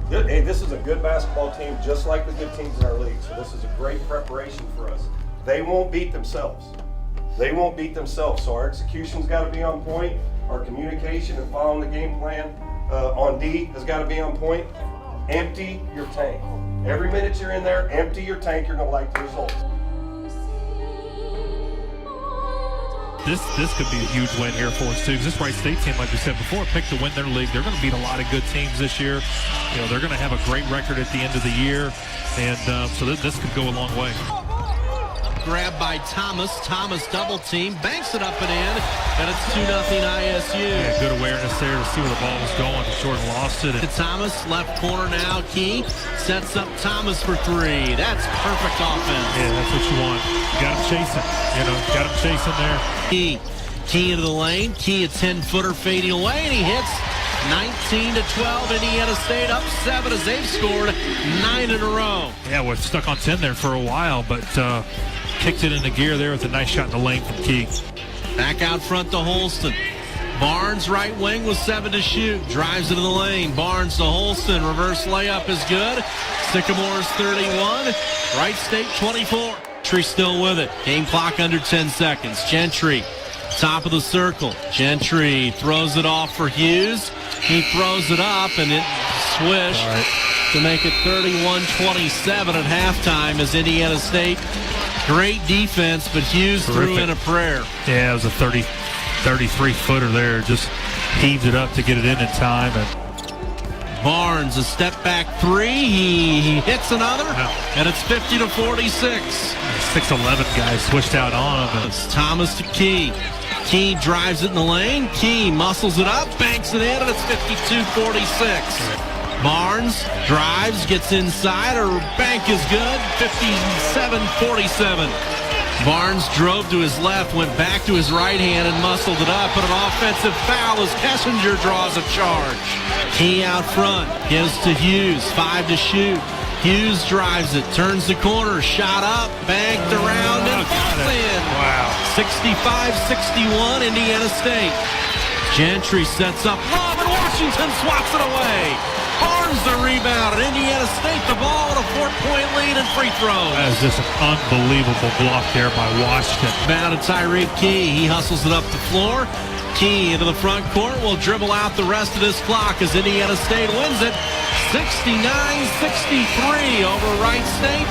Hey, this is a good basketball team, just like the good teams in our league. So this is a great preparation for us. They won't beat themselves. They won't beat themselves. So our execution's got to be on point. Our communication and following the game plan on D has got to be on point. Empty your tank. Every minute you're in there, empty your tank. You're going to like the results. This could be a huge win here for us too, because this Wright State team, like we said before, picked to win their league. They're going to beat a lot of good teams this year. You know, they're going to have a great record at the end of the year, and so this could go a long way. Grabbed by Thomas. Thomas double team, banks it up and in, and it's 2-0 ISU. Yeah, good awareness there to see where the ball was going. Jordan lost it. To Thomas, left corner now. Key sets up Thomas for three. That's perfect offense. Yeah, that's what you want. You got him chasing. You know, got him chasing there. Key into the lane. Key a 10-footer fading away, and he hits 19-12. Indiana State up 7 as they've scored 9 in a row. Yeah, we're stuck on 10 there for a while, but kicked it into gear there with a nice shot in the lane from Key. Back out front to Holston. Barnes right wing with 7 to shoot. Drives into the lane. Barnes to Holston. Reverse layup is good. Sycamores 31. Wright State 24. Gentry still with it. Game clock under 10 seconds. Gentry, top of the circle. Gentry throws it off for Hughes. He throws it up, and it swish to make it 31-27 at halftime as Indiana State. Great defense, but Hughes threw in a prayer. Yeah, it was a 33-footer there. Just heaved it up to get it in time. And Barnes, a step back three. He hits another, and it's 50-46. 6'11" guys switched out on him. It's Thomas to Key. Key drives it in the lane. Key muscles it up, banks it in, and it's 52-46. Barnes drives, gets inside. Her bank is good. 57-47. Barnes drove to his left, went back to his right hand and muscled it up, but an offensive foul as Kessinger draws a charge. Key out front, gives to Hughes, 5 to shoot. Hughes drives it, turns the corner, shot up, banked around, and falls in. Wow. 65-61, Indiana State. Gentry sets up lob, and Washington swats it away. Barnes the rebound, and Indiana State the ball with a 4-point lead and free throws. That is just an unbelievable block there by Washington. Now to Tyreek Key. He hustles it up the floor. Key into the front court will dribble out the rest of this clock as Indiana State wins it 69-63 over Wright State.